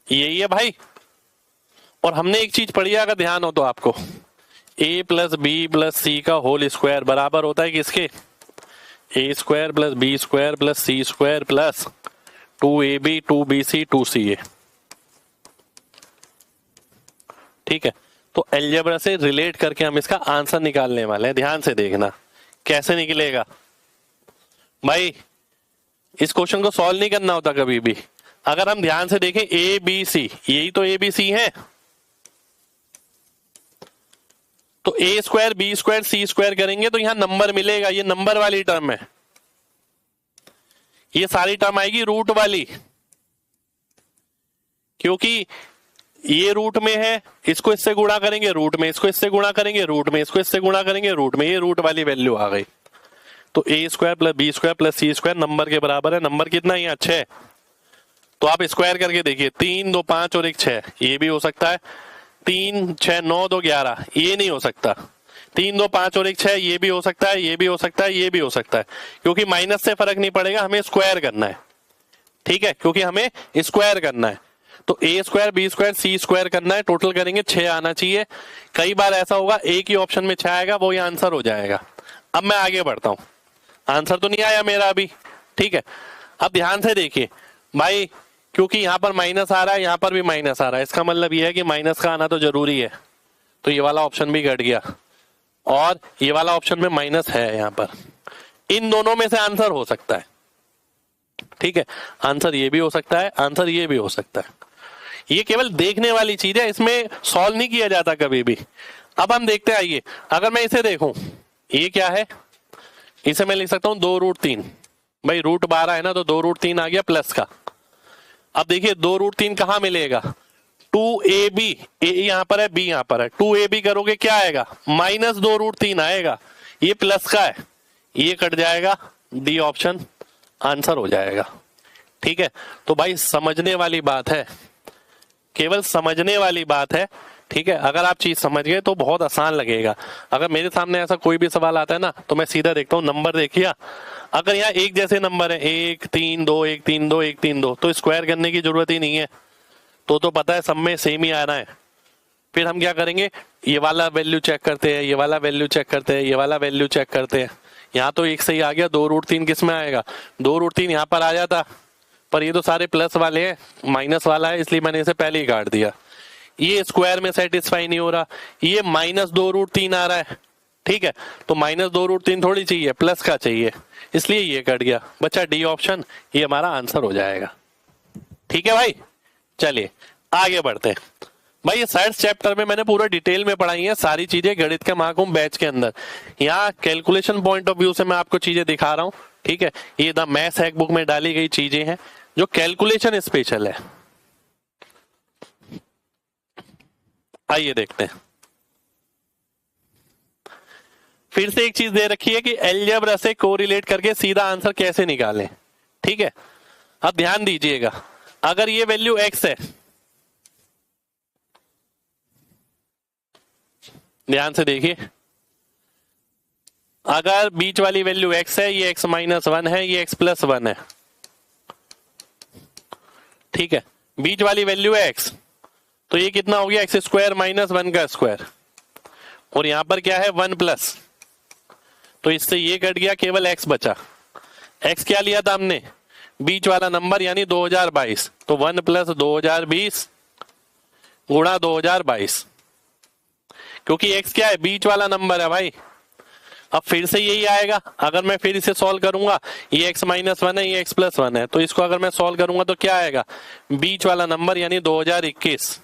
यही है भाई। और हमने एक चीज पढ़ी है, अगर ध्यान हो तो आपको, a plus b plus c का होल स्क्वायर बराबर होता है किसके, a square plus b square plus c square plus 2ab 2bc 2ca, ठीक है। तो अलजेब्रा से रिलेट करके हम इसका आंसर निकालने वाले हैं। ध्यान से देखना कैसे निकलेगा भाई। इस क्वेश्चन को सॉल्व नहीं करना होता कभी भी। अगर हम ध्यान से देखें ए बी सी, यही तो ए बी सी है, तो a square B square C square करेंगे तो यहां नंबर मिलेगा, ये नंबर वाली टर्म है। ये सारी टर्म आएगी रूट वाली, क्योंकि ये रूट में है, इसको इससे गुणा करेंगे रूट में, इसको इससे गुणा करेंगे रूट में, इसको इससे गुणा करेंगे रूट में, ये रूट वाली वैल्यू आ गई। तो a square plus b square plus c square number के बराबर है। नंबर कितना है यहाँ 6, तो आप स्क्वायर करके देखिए, 3 2 5 और 1 6, ये भी हो सकता है। 3 6 9 2 11, ये नहीं हो सकता। 3 2 5 और 1 6, ये भी हो सकता है, ये भी हो सकता है, ये भी हो सकता है, क्योंकि माइनस से फर्क नहीं पड़ेगा, हमें स्क्वायर करना है, ठीक है, क्योंकि हमें स्क्वायर करना है। तो a square B square C square करना है, टोटल करेंगे 6 आना चाहिए। कई बार ऐसा होगा एक ही ऑप्शन में 6 आएगा, वो ये आंसर हो जाएगा। अब मैं आगे बढ़ता हूं, आंसर तो नहीं आया मेरा अभी, ठीक है। अब ध्यान से देखिए भाई, क्योंकि यहां पर माइनस आ रहा है, यहां पर भी माइनस आ रहा है, इसका मतलब यह है कि माइनस का आना तो जरूरी है। तो ये वाला ऑप्शन भी घट गया और ये वाला ऑप्शन में माइनस है यहां पर। इन दोनों में से आंसर हो सकता है, ठीक है। आंसर ये भी हो सकता है, आंसर ये भी हो सकता है। ये केवल देखने वाली चीज है, इसमें सॉल्व नहीं किया जाता कभी भी। अब हम देखते हैं, आइए अगर मैं इसे देखूं, ये क्या है, इसे मैं लिख सकता हूं 2√3। भाई रूट 12 है ना, तो 2√3 आ गया प्लस का। अब देखिए 2√3 कहां मिलेगा, 2ab, ए यहां पर है बी यहां पर है, 2ab करोगे क्या आएगा माइनस 2√3 आएगा, ये प्लस का है, ये कट जाएगा, डी ऑप्शन आंसर हो जाएगा, ठीक है। तो भाई समझने वाली बात है, केवल समझने वाली बात है, ठीक है। अगर आप चीज समझ गए तो बहुत आसान लगेगा। अगर मेरे सामने ऐसा कोई भी सवाल आता है ना, तो मैं सीधा देखता हूँ नंबर देखिए, अगर यहाँ एक जैसे नंबर है 1 3 2 1 3 2 1 3 2, तो स्क्वायर करने की जरूरत ही नहीं है, तो पता है सब में सेम ही आ रहा है। फिर हम क्या करेंगे, ये वाला वैल्यू चेक करते हैं, ये वाला वैल्यू चेक करते हैं, ये वाला वैल्यू चेक करते हैं। यहाँ तो एक सही आ गया, 2√3 किस में आएगा, 2√3 यहाँ पर आ जाता, पर ये तो सारे प्लस वाले हैं, माइनस वाला है, इसलिए मैंने इसे पहले ही काट दिया। ये स्क्वायर में सेटिस्फाई नहीं हो रहा, ये -2√3 आ रहा है, ठीक है, तो -2√3 थोड़ी चाहिए, प्लस का चाहिए, इसलिए ये कट गया, बचा डी ऑप्शन, ये हमारा आंसर हो जाएगा। ठीक है भाई, चलिए आगे बढ़ते हैं। भाई ये साइंस चैप्टर में मैंने पूरा डिटेल में पढ़ाई है सारी चीजें गणित के महाकुंभ बैच के अंदर। यहाँ कैलकुलेशन पॉइंट ऑफ व्यू से मैं आपको चीजें दिखा रहा हूँ, ठीक है, ये द मैथ्स हैक बुक में डाली गई चीजें हैं जो कैलकुलेशन स्पेशल है। आइए देखते हैं। फिर से एक चीज दे रखी है कि अलजेब्रा से कोरिलेट करके सीधा आंसर कैसे निकालें, ठीक है। अब ध्यान दीजिएगा, अगर ये वैल्यू x है, ध्यान से देखिए, अगर बीच वाली वैल्यू x है, ये x-1 है, ये x+1 है, ठीक है, बीच वाली वैल्यू है x, तो ये कितना हो गया, x² - 1 का स्क्वायर, और यहां पर क्या है 1+, तो इससे ये कट गया, केवल x बचा। x क्या लिया था हमने, बीच वाला नंबर यानी 2022, तो 1 + 2020 गुणा 2022, क्योंकि x क्या है, बीच वाला नंबर है भाई। अब फिर से यही आएगा, अगर मैं फिर इसे सॉल्व करूंगा, ये x-1 है, ये x+1 है, तो इसको अगर मैं सॉल्व करूंगा तो क्या आएगा, बीच वाला नंबर यानी 2021।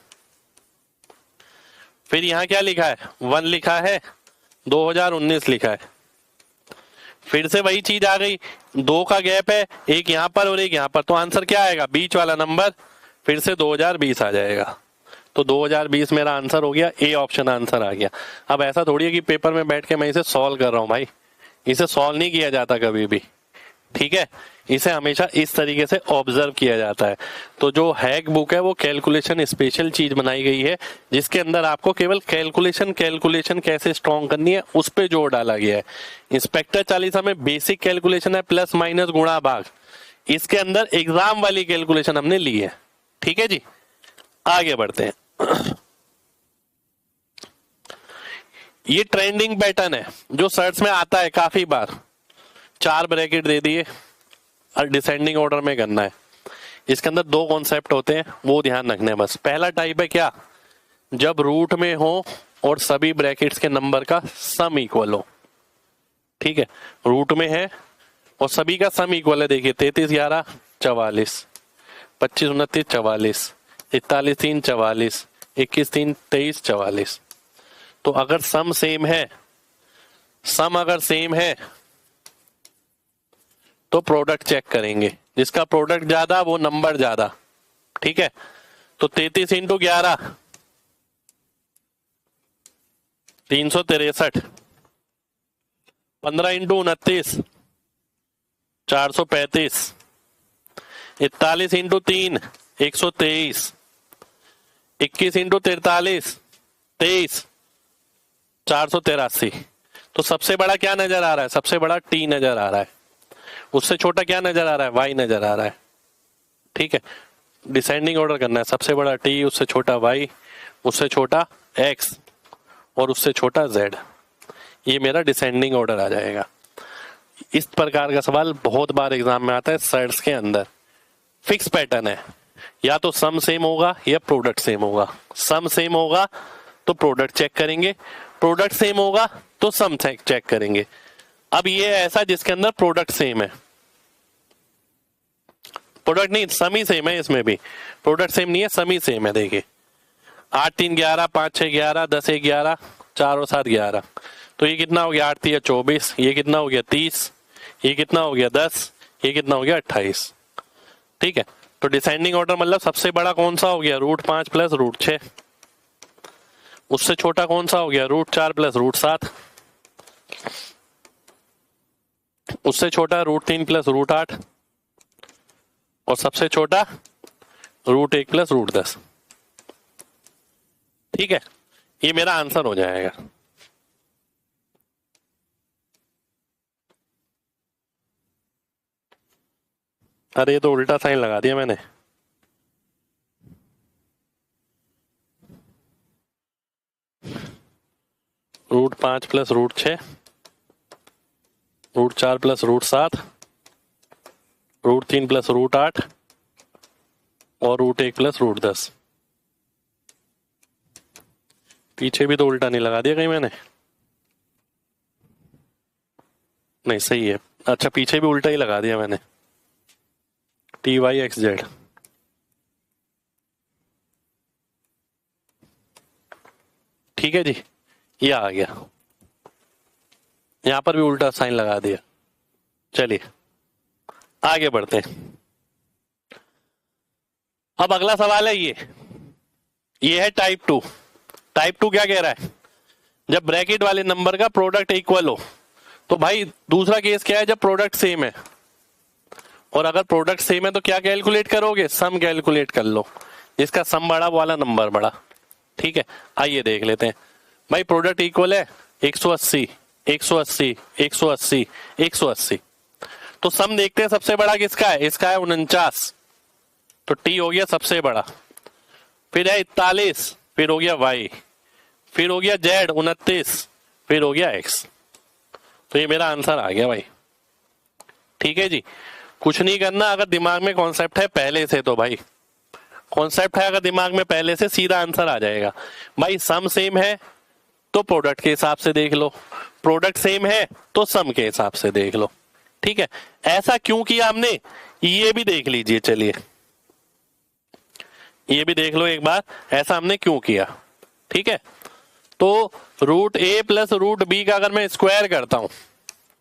फिर यहां क्या लिखा है, 1 लिखा है, 2019 लिखा है, फिर से वही चीज आ गई, 2 का गैप है, एक यहां पर और एक यहां पर, तो आंसर क्या आएगा, बीच वाला नंबर, फिर से 2020 आ जाएगा, तो 2020 मेरा आंसर हो गया, ए ऑप्शन आंसर आ गया। अब ऐसा थोड़ी है कि पेपर में बैठ के मैं इसे सॉल्व कर रहा हूं भाई, इसे सॉल्व नहीं किया जाता कभी भी, ठीक है, इसे हमेशा इस तरीके से ऑब्जर्व किया जाता है। तो जो हैक बुक है वो कैलकुलेशन स्पेशल चीज बनाई गई है, जिसके अंदर आपको केवल कैलकुलेशन कैसे स्ट्रॉन्ग करनी है उस पर जोर डाला गया है। इंस्पेक्टर चालीसा में बेसिक कैलकुलेशन है, प्लस माइनस गुणा भाग, इसके अंदर एग्जाम वाली कैलकुलेशन हमने ली है, ठीक है जी। आगे बढ़ते हैं। ये ट्रेंडिंग पैटर्न है जो सर्च में आता है काफी बार, 4 ब्रैकेट दे दिए और डिसेंडिंग ऑर्डर में करना है। इसके अंदर 2 कॉन्सेप्ट होते हैं, वो ध्यान रखने हैं बस। पहला टाइप है क्या, जब रूट में हो और सभी ब्रैकेट्स के नंबर का सम इक्वल हो, ठीक है, रूट में है और सभी का सम इक्वल है। देखिए 33 11 44, 25 29 44, 41 3 44, 21 3 23 44। तो अगर सम सेम है, सम अगर सेम है तो प्रोडक्ट चेक करेंगे, जिसका प्रोडक्ट ज्यादा वो नंबर ज्यादा, ठीक है। तो 33 × 11 363, 15 × 29 435, 41 × 3 123, 21 × 43 23 483। तो सबसे बड़ा क्या नजर आ रहा है, सबसे बड़ा टी नजर आ रहा है, उससे छोटा क्या नजर आ रहा है, वाई नजर आ रहा है, ठीक है। डिसेंडिंग ऑर्डर करना है, सबसे बड़ा टी, उससे छोटा वाई, उससे छोटा एक्स और उससे छोटा जेड, ये मेरा डिसेंडिंग ऑर्डर आ जाएगा। इस प्रकार का सवाल बहुत बार एग्जाम में आता है सर्ट्स के अंदर। फिक्स पैटर्न है, या तो सम सेम होगा या प्रोडक्ट सेम होगा। सम सेम होगा तो प्रोडक्ट चेक करेंगे, प्रोडक्ट सेम होगा तो सम चेक करेंगे। अब ये ऐसा जिसके अंदर प्रोडक्ट सेम है, प्रोडक्ट नहीं सम ही सेम है, इसमें भी प्रोडक्ट सेम नहीं है, सम ही सेम है। देखिए 8 3 11, 5 6 11, 10 1 11, 4 और 7 11, तो ये कितना हो गया, 8 3 24, ये कितना हो गया 30, ये कितना हो गया 10, ये कितना हो गया 28, ठीक है। तो डिसेंडिंग ऑर्डर मतलब सबसे बड़ा कौन सा हो गया, √5 + √6, उससे छोटा कौन सा हो गया, √4 + √7, उससे छोटा √3 + √8, और सबसे छोटा √1 + √10, ठीक है। ये मेरा आंसर हो जाएगा। अरे ये तो उल्टा साइन लगा दिया मैंने। √5 प्लस √6, √4 प्लस √7, √3 प्लस √8 और √1 प्लस √10। पीछे भी तो उल्टा नहीं लगा दिया कहीं मैंने? नहीं, सही है। अच्छा, पीछे भी उल्टा ही लगा दिया मैंने, TY/XZ। ठीक है जी, ये आ गया। यहां पर भी उल्टा साइन लगा दिया। चलिए आगे बढ़ते हैं। अब अगला सवाल है ये है टाइप 2। टाइप 2 क्या कह रहा है? जब ब्रैकेट वाले नंबर का प्रोडक्ट इक्वल हो, तो भाई दूसरा केस क्या है? जब प्रोडक्ट सेम है। और अगर प्रोडक्ट सेम है तो क्या कैलकुलेट करोगे? सम कैलकुलेट कर लो। जिसका सम बड़ा वाला नंबर बड़ा। ठीक है, आइए देख लेते हैं। भाई प्रोडक्ट इक्वल है 180, 180, 180, 180। तो सम देखते हैं सबसे बड़ा किसका है? इसका है 49, तो टी हो गया सबसे बड़ा। फिर है 41, फिर हो गया वाई, फिर हो गया जेड 29, फिर हो गया एक्स। तो ये मेरा आंसर आ गया भाई। ठीक है जी, कुछ नहीं करना। अगर दिमाग में कॉन्सेप्ट है पहले से, तो भाई कॉन्सेप्ट है अगर दिमाग में पहले से, सीधा आंसर आ जाएगा। भाई सम सेम है तो प्रोडक्ट के हिसाब से देख लो, प्रोडक्ट सेम है तो सम के हिसाब से देख लो। ठीक है, ऐसा क्यों किया हमने ये भी देख लीजिए। चलिए ये भी देख लो एक बार, ऐसा हमने क्यों किया। ठीक है, तो √a प्लस √b का अगर मैं स्क्वायर करता हूं,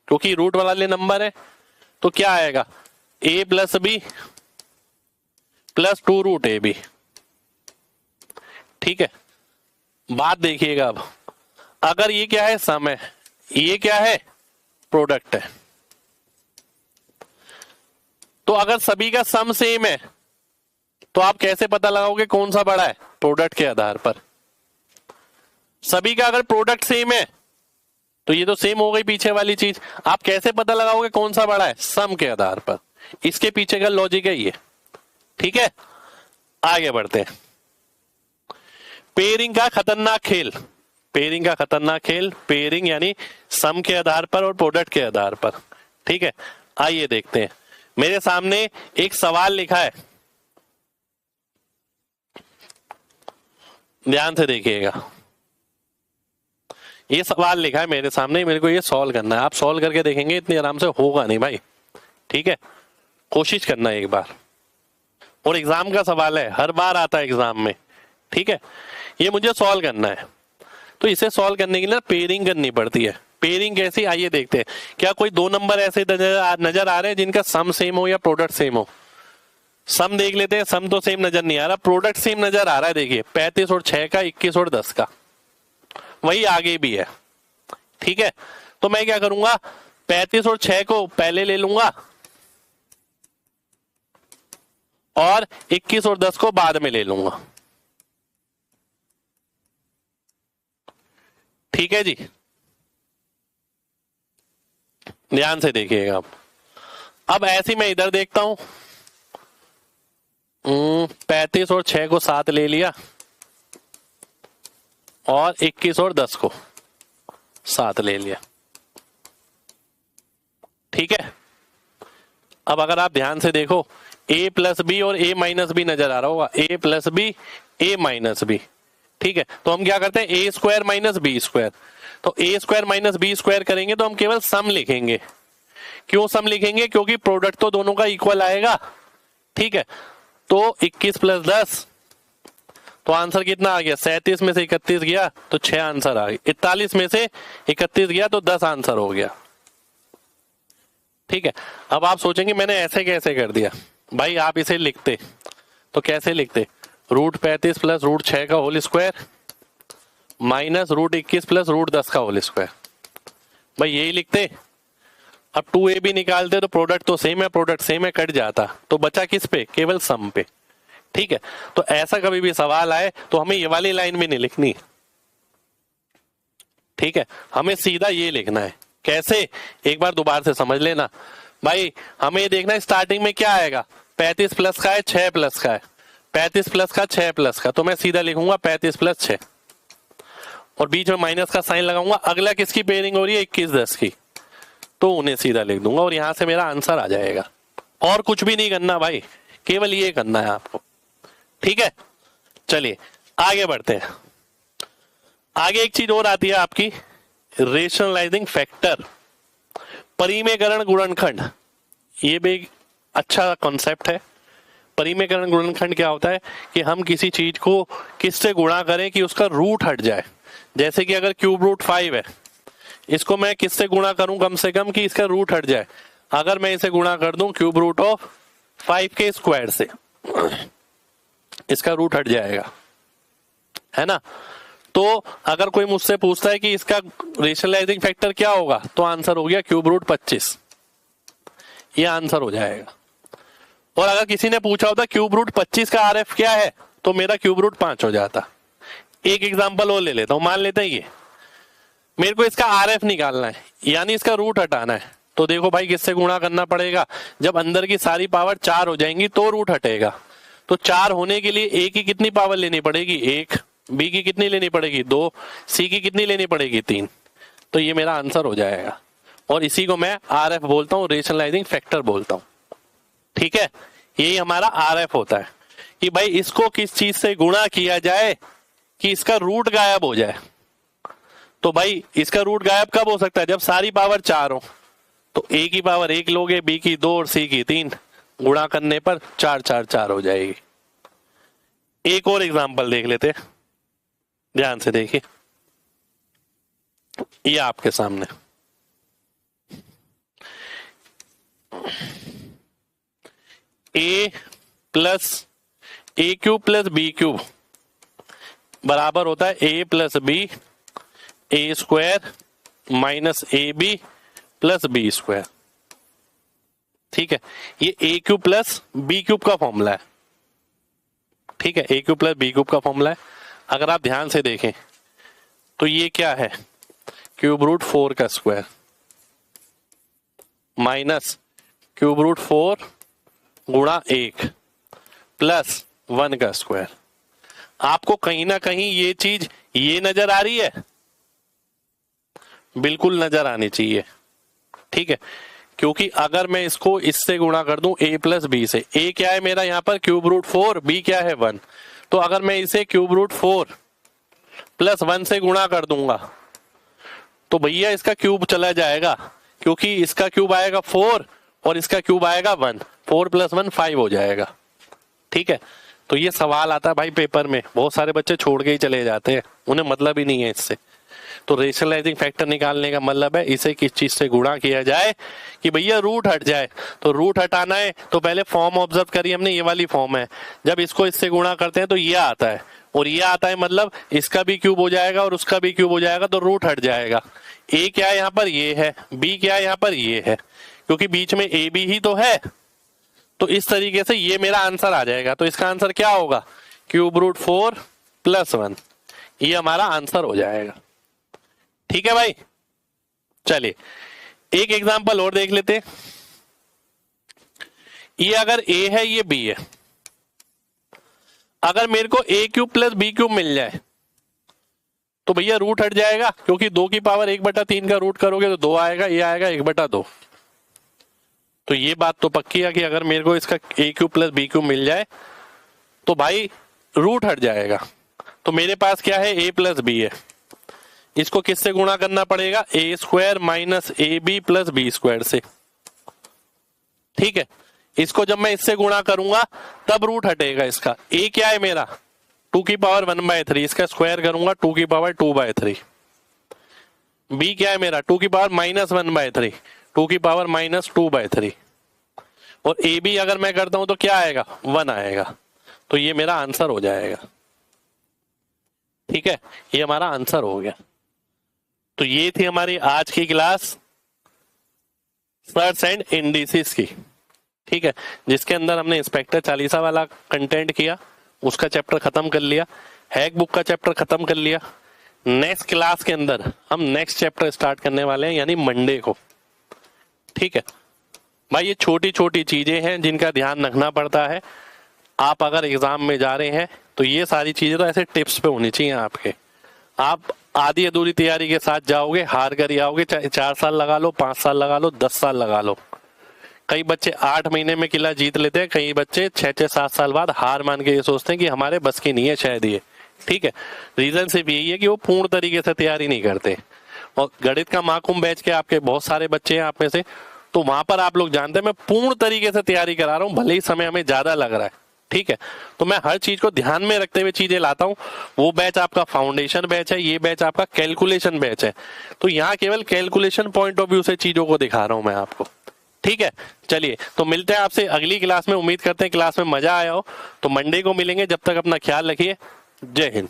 क्योंकि रूट वाले नंबर है, तो क्या आएगा? a plus b plus 2√ab। ठीक है, बात देखिएगा अब। अगर ये क्या है? सम है, ये क्या है? प्रोडक्ट है। तो अगर सभी का सम सेम है तो आप कैसे पता लगाओगे कौन सा बड़ा है? प्रोडक्ट के आधार पर। सभी का अगर प्रोडक्ट सेम है तो ये तो सेम हो गई पीछे वाली चीज। आप कैसे पता लगाओगे कौन सा बड़ा है? सम के आधार पर। इसके पीछे का लॉजिक है ये। ठीक है, आगे बढ़ते हैं। पेयरिंग का खतरनाक खेल। पेयरिंग का खतरनाक खेल, पेयरिंग यानी सम के आधार पर और प्रोडक्ट के आधार पर। ठीक है, आइए देखते हैं। मेरे सामने एक सवाल लिखा है, ध्यान से देखिएगा। ये सवाल लिखा है मेरे सामने, मेरे को ये सॉल्व करना है। आप सॉल्व करके देखेंगे, इतनी आराम से होगा नहीं भाई। ठीक है, कोशिश करना है एक बार। और एग्जाम का सवाल है, हर बार आता है एग्जाम में। ठीक है, ये मुझे सॉल्व करना है। तो इसे सॉल्व करने के लिए पेयरिंग करनी पड़ती है। पेयरिंग कैसी, आइए देखते हैं। क्या कोई दो नंबर ऐसे नजर आ रहे हैं जिनका सम सेम हो या प्रोडक्ट सेम हो? सम देख लेते हैं। सम तो सेम नजर नहीं आ रहा, प्रोडक्ट सेम नजर आ रहा है। देखिए 35 और 6 का, 21 और 10 का, वही आगे भी है। ठीक है, तो मैं क्या करूंगा? 35 और 6 को पहले ले लूंगा और 21 और 10 को बाद में ले लूंगा। ठीक है जी, ध्यान से देखिएगा। अब ऐसे मैं इधर देखता हूं, 35 और 6 को साथ ले लिया और 21 और 10 को साथ ले लिया। ठीक है, अब अगर आप ध्यान से देखो, a प्लस बी और a माइनस बी नजर आ रहा होगा। a plus B, a minus B. ठीक है, तो हम क्या करते हैं? a square minus B square. तो a square minus B square करेंगे तो हम केवल सम लिखेंगे। क्यों सम लिखेंगे? क्योंकि प्रोडक्ट तो दोनों का इक्वल आएगा। ठीक है, तो 21 प्लस 10, तो आंसर कितना आ गया? 37 में से 31 गया तो 6 आंसर आ गया। 41 में से 31 गया तो 10 आंसर हो गया। ठीक है, अब आप सोचेंगे मैंने ऐसे कैसे कर दिया। भाई आप इसे लिखते तो कैसे लिखते? √35 प्लस √6 का होल स्क्वायर माइनस √21 प्लस √10 का होल स्क्वायर। भाई यही लिखते। अब 2ab निकालते तो प्रोडक्ट तो सेम है, प्रोडक्ट सेम है, कट जाता। तो बचा किस पे? केवल सम पे। ठीक है, तो ऐसा कभी भी सवाल आए तो हमें ये वाली लाइन भी नहीं लिखनी। ठीक है, हमें सीधा ये लिखना है। कैसे? एक बार दोबारा से समझ लेना। भाई हमें ये देखना है स्टार्टिंग में क्या आएगा। 35 प्लस का है, 6 प्लस का है। 35 प्लस का, 6 प्लस का, तो मैं सीधा लिखूंगा 35 प्लस 6। और बीच में माइनस का साइन लगाऊंगा। अगला किसकी पेयरिंग हो रही है? 21 10 की, तो उन्हें सीधा लिख दूंगा और यहां से मेरा आंसर आ जाएगा। और कुछ भी नहीं करना भाई, केवल ये करना है आपको। ठीक है, चलिए आगे बढ़ते हैं। आगे एक चीज और आती है आपकी, रेशनलाइजिंग फैक्टर, परिमेयकरण गुणनखंड। ये भी एक अच्छा कॉन्सेप्ट है। परिमेयकरण गुणनखंड क्या होता है कि हम किसी चीज को किससे गुणा करें कि उसका रूट हट जाए। जैसे कि अगर क्यूब रूट 5 है, इसको मैं किससे गुणा करूं कम से कम कि इसका रूट हट जाए। अगर मैं इसे गुणा कर दूं क्यूब रूट ऑफ 5 के स्क्वायर से, इसका रूट हट जाएगा, है ना। तो अगर कोई मुझसे पूछता है कि इसका रेशनलाइजिंग फैक्टर क्या होगा, तो आंसर हो गया क्यूब रूट 25, ये आंसर हो जाएगा। और अगर किसी ने पूछा होता क्यूब रूट 25 का आरएफ क्या है, तो मेरा क्यूब रूट 5 हो जाता। एक एग्जांपल और ले लेता हूं, मान लेते हैं ये मेरे को इसका आरएफ निकालना है, यानी इसका रूट हटाना है। तो देखो भाई किससे गुणा करना पड़ेगा, जब अंदर की सारी पावर 4 हो जाएंगी तो रूट हटेगा। तो 4 होने के लिए ए की कितनी पावर लेनी पड़ेगी? 1, बी की कितनी लेनी पड़ेगी? 2, सी की कितनी लेनी पड़ेगी? 3। तो ये मेरा आंसर हो जाएगा और इसी को मैं आरएफ बोलता हूं, रेशनलाइजिंग फैक्टर बोलता हूं। ठीक है, यही हमारा आरएफ होता है कि भाई इसको किस चीज से गुणा किया जाए कि इसका रूट गायब हो जाए। तो भाई इसका रूट गायब कब हो सकता है? जब सारी पावर 4 हो। तो ए की पावर 1 लोगे, बी की 2 और सी की 3, गुणा करने पर 4 4 4 हो जाएगी। एक और एग्जांपल देख लेते हैं, ध्यान से देखिए, ये आपके सामने a plus a cube plus B cube बराबर होता है a plus b a square minus a b plus b square. ठीक है, ये a cube plus B cube का फॉर्मूला है। ठीक है, a cube plus B cube का फॉर्मूला है। अगर आप ध्यान से देखें तो ये क्या है? क्यूब रूट 4 का स्क्वायर माइनस क्यूब रूट 4 गुणा 1 प्लस 1 का स्क्वायर। आपको कहीं ना कहीं ये चीज ये नजर आ रही है? बिल्कुल नजर आनी चाहिए। ठीक है, क्योंकि अगर मैं इसको इससे गुणा कर दूं a प्लस बी से, a क्या है मेरा यहाँ पर? क्यूब रूट 4, b क्या है? 1। तो अगर मैं इसे क्यूब रूट 4 प्लस 1 से गुणा कर दूंगा तो भैया इसका क्यूब चला जाएगा, क्योंकि इसका क्यूब आएगा 4 और इसका क्यूब आएगा 1, 4 प्लस 1 5 हो जाएगा। ठीक है, तो ये सवाल आता है भाई पेपर में, बहुत सारे बच्चे छोड़ के ही चले जाते हैं, उन्हें मतलब ही नहीं है इससे। तो रेशनलाइजिंग फैक्टर निकालने का मतलब है इसे किस चीज से गुणा किया जाए कि भैया रूट हट जाए। तो रूट हटाना है तो पहले फॉर्म ऑब्जर्व करिए हमने, ये वाली फॉर्म है। जब इसको इससे गुणा करते हैं तो ये आता है, और ये आता है मतलब इसका भी क्यूब हो जाएगा और उसका भी क्यूब हो जाएगा, तो रूट हट जाएगा। ए क्या है यहाँ पर? ये है। बी क्या है यहाँ पर? ये है, क्योंकि बीच में ए बी ही तो है। तो इस तरीके से ये मेरा आंसर आ जाएगा। तो इसका आंसर क्या होगा? क्यूब रूट 4 प्लस 1, ये हमारा आंसर हो जाएगा। ठीक है भाई, चलिए एक एग्जांपल और देख लेते हैं। ये अगर a है, ये b है। अगर मेरे को a cube plus b cube मिल जाए तो भैया रूट हट जाएगा, क्योंकि 2 की पावर 1/3 का रूट करोगे तो 2 आएगा, ये आएगा 1/2। तो ये बात तो पक्की है कि अगर मेरे को इसका a cube plus b cube मिल जाए तो भाई रूट हट जाएगा। तो मेरे पास क्या है? a प्लस बी है। इसको किससे गुणा करना पड़ेगा? A square minus a b plus b square से। ठीक है, इसको जब मैं इससे गुणा करूंगा तब रूट हटेगा इसका। ए क्या है मेरा? 2 की पावर 1/3, इसका स्क्वायर करूंगा 2 की पावर 2/3। बी क्या है मेरा? 2 की पावर माइनस 1/3, 2 की पावर माइनस 2/3। और ए बी अगर मैं करता हूं तो क्या आएगा? 1 आएगा। तो ये मेरा आंसर हो जाएगा। ठीक है, ये हमारा आंसर हो गया। तो ये थी हमारी आज की क्लास सर्च एंड इंडिसेस की। ठीक है, जिसके अंदर हमने इंस्पेक्टर चालीसा वाला कंटेंट किया, उसका चैप्टर खत्म कर लिया, हैक बुक का चैप्टर खत्म कर लिया। नेक्स्ट क्लास के अंदर हम नेक्स्ट चैप्टर स्टार्ट करने वाले हैं, यानी मंडे को। ठीक है भाई, ये छोटी छोटी चीजें हैं जिनका ध्यान रखना पड़ता है। आप अगर एग्जाम में जा रहे हैं तो ये सारी चीजें तो ऐसे टिप्स पे होनी चाहिए आपके। आप आधी अधूरी तैयारी के साथ जाओगे, हार कर ही आओगे। चाहे 4 साल लगा लो, 5 साल लगा लो, 10 साल लगा लो। कई बच्चे 8 महीने में किला जीत लेते हैं, कई बच्चे 6-7 साल बाद हार मान के ये सोचते हैं कि हमारे बस की नहीं है शायद ये। ठीक है, रीजन सिर्फ यही है कि वो पूर्ण तरीके से तैयारी नहीं करते। और गणित का महाकुंभ बैच के आपके बहुत सारे बच्चे हैं आप में से, तो वहां पर आप लोग जानते हैं मैं पूर्ण तरीके से तैयारी करा रहा हूँ, भले ही समय हमें ज्यादा लग रहा है। ठीक है, तो मैं हर चीज को ध्यान में रखते हुए चीजें लाता हूँ। वो बैच आपका फाउंडेशन बैच है, ये बैच आपका कैलकुलेशन बैच है। तो यहाँ केवल कैलकुलेशन पॉइंट ऑफ व्यू से चीजों को दिखा रहा हूं मैं आपको। ठीक है, चलिए तो मिलते हैं आपसे अगली क्लास में। उम्मीद करते हैं क्लास में मजा आया हो। तो मंडे को मिलेंगे, जब तक अपना ख्याल रखिए। जय हिंद।